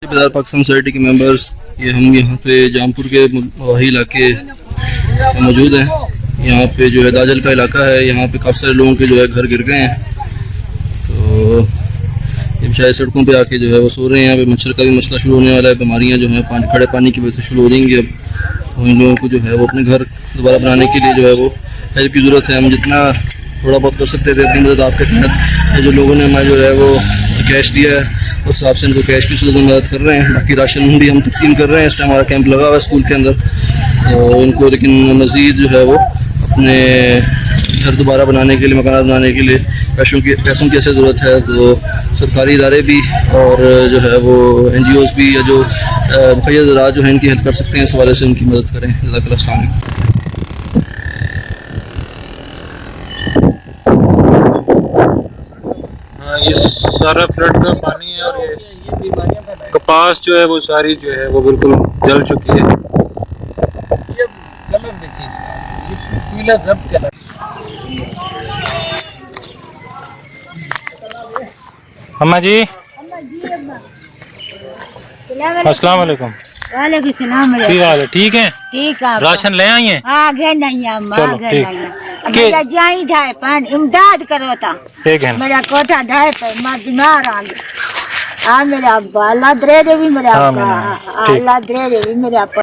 बेदार पाकिस्तान सोसाइटी के मेंबर्स ये हम यहाँ पे जामपुर के वही इलाके मौजूद हैं। यहाँ पे जो है दाजल का इलाका है, यहाँ पे काफ़ी सारे लोगों के जो है घर गिर गए हैं। तो ये शायद सड़कों पे आके जो है वो सो रहे हैं। यहाँ पे मच्छर का भी मसला शुरू होने वाला है। बीमारियाँ जो हैं खड़े पानी की वजह से शुरू हो जाएंगी। अब तो इन लोगों को जो है वो अपने घर दोबारा बनाने के लिए जो है वो हेल्प की ज़रूरत है। हम जितना थोड़ा बहुत कर सकते थे अपनी मदद आपके तहत जो लोगों ने हमें जो है वो कैश दिया है उस हिसाब से इनको कैश की सूरत में मदद कर रहे हैं। बाकी राशन भी हम तकसीम कर रहे हैं। इस टाइम हमारा कैंप लगा हुआ है स्कूल के अंदर, तो इनको लेकिन मज़ीद जो है वो अपने घर दोबारा बनाने के लिए, मकान बनाने के लिए पैसों की ऐसे ज़रूरत है। तो सरकारी इदारे भी और जो है वो NGOs भी या जो मुखिया ज़रात जो हैं इनकी हेल्प कर सकते हैं, इस हवाले से उनकी मदद करें। जज़ाकल्लाह। ये सारा फ्लड का पानी है और ये कपास जो है वो सारी जो है वो बिल्कुल जल चुकी है। ये कलर देखिए इसका, ये पीला सब कलर। अम्मा जी अस्सलाम वालेकुम। वालेकुम सलाम। ठीक हाल है? ठीक है। ठीक है। राशन ले आई हैं? हाँ घर नहीं है अम्मा, चलो, घर ठीक। नहीं है। मेरा जाई ढाई पान इमदाद करो था। ठीक है। मेरा कोठा ढाई पे मैं बीमार आ गया। हाँ मेरा अब्बा अल्लाह दे दे भी मेरा हाँ, अब्बा ठीक। अल्लाह दे दे भी मेरा अब्बा।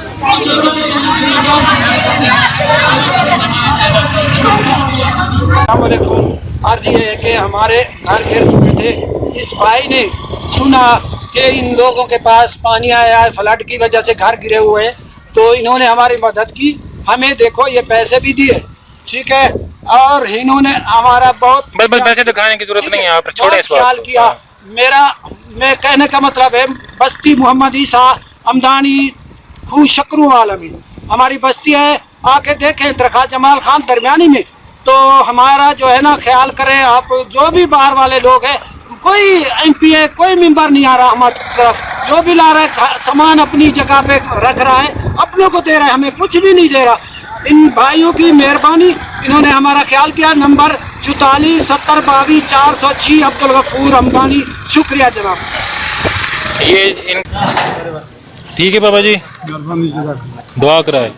अर्ज ये है कि हमारे घर गिर चुके थे। इस भाई ने सुना कि इन लोगों के पास पानी आया है, फ्लड की वजह से घर गिरे हुए हैं, तो इन्होंने हमारी मदद की। हमें देखो ये पैसे भी दिए, ठीक है, और इन्होंने हमारा बहुत बस पैसे दिखाने की जरूरत नहीं है, आप छोड़े इस बात ख्याल को। किया। मैं कहने का मतलब है बस्ती मोहम्मद ईसा अमदानी खू शकरू आलमी हमारी बस्ती है। आके देखें दरखा जमाल खान दरमियानी में, तो हमारा जो है ना ख्याल करें आप। जो भी बाहर वाले लोग हैं, कोई MP है, कोई मेंबर नहीं आ रहा हमारी तरफ। जो भी ला रहा है सामान अपनी जगह पे रख रहा है, अपनों को दे रहा है, हमें कुछ भी नहीं दे रहा। इन भाइयों की मेहरबानी, इन्होंने हमारा ख्याल किया। नंबर 44 70 22 406 अब्दुल गफूर अमदानी। शुक्रिया जनाब। ये ठीक है बाबा जी, दुआ कराए।